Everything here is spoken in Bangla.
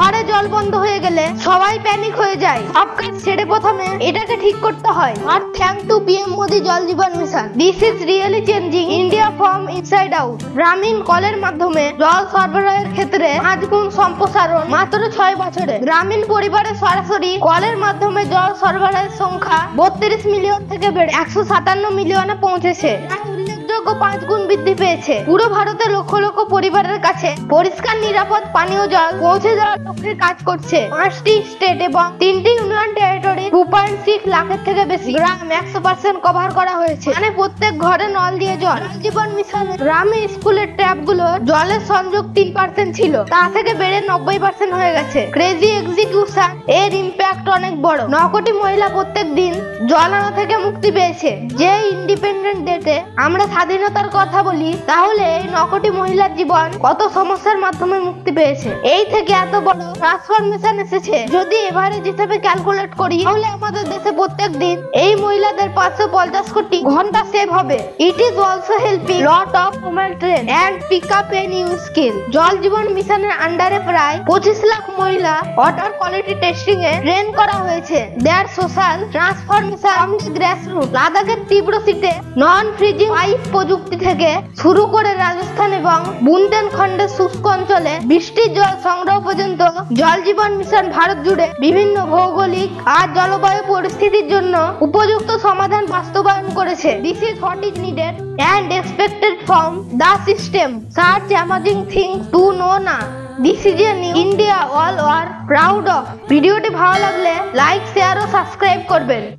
পাহাড়ে জল বন্ধ হয়ে গেলে সবাই প্যানিক হয়ে যায়। সব কাজ ছেড়ে প্রথমে এটাকে ঠিক করতে হয়। আর thank to PM Modi Jal Jeevan mission, this is really changing India from inside out. গ্রামীণ কলের মাধ্যমে জল সরবরাহের ক্ষেত্রে 5 গুণ সম্প্রসারণ মাত্র 6 বছরে। গ্রামীণ পরিবারে সরাসরি কলের মাধ্যমে জল সরবরাহের সংখ্যা 32 মিলিয়ন থেকে বেড়ে 157 মিলিয়নে পৌঁছেছে। 5 গুণ বৃদ্ধি পেয়েছে। পুরো ভারতে লক্ষ লক্ষ পরিবারের কাছে পরিষ্কার নিরাপদ পানীয় জল পৌঁছে দেওয়ার লক্ষ্যে কাজ করছে 5টি স্টেট এবং 3টি ইউনিয়ন টেরিটরি। 2.6 লাখের থেকে বেশি গ্রাম 100% কভার করা হয়েছে। মানে প্রত্যেক ঘরে নল দিয়ে জল। জীবন মিশন গ্রামে স্কুলের ট্যাপ গুলো জলের সংযোগ 3% ছিল, তা থেকে বেড়ে 90% হয়ে গেছে। ক্রেজি এক্সিকিউশন এর ইম্প্যাক্ট অনেক বড়। 9 কোটি মহিলা প্রত্যেক দিন জল আনা থেকে মুক্তি পেয়েছে। যে ইন্ডিপেন্ডেন্ট ডেতে আমরা স্বাধীনতার কথা বলি, তাহলে এই 9 কোটি মহিলার জীবন কত সমস্যার মাধ্যমে মুক্তি পেয়েছে। এই থেকে এত বড় ট্রান্সফরমেশন এসেছে। যদি এভারেজ হিসেবে ক্যালকুলেট করি, তাহলে আমাদের দেশে প্রত্যেক দিন এই মহিলাদের 550 কোটি ঘন্টা সেভ হবে। It is also helping lot of women train and pick up a new skill. জল জীবন মিশনের আন্ডারে প্রায় 25 লাখ মহিলা ওয়াটার কোয়ালিটি টেস্টিং এ ট্রেন করা হয়েছে। Their social transformation from the grassroot. লাদাখের তীব্র শীতে নন ফ্রিজিং পাইপ প্রযুক্তি থেকে শুরু করে রাজস্থান এবং বুন্দেলখণ্ডের শুষ্ক অঞ্চলে বৃষ্টির জল সংগ্রহ পর্যন্ত জল জীবন মিশন ভারত জুড়ে বিভিন্ন ভৌগোলিক আর জলবায়ু পরিস্থিতির জন্য উপযুক্ত সমাধান বাস্তবায়ন করেছে। This is what is needed and expected from the system. Such amazing things to know না। This is a new India all are proud of। ভিডিওটি ভালো লাগলে লাইক, শেয়ার ও সাবস্ক্রাইব করবেন।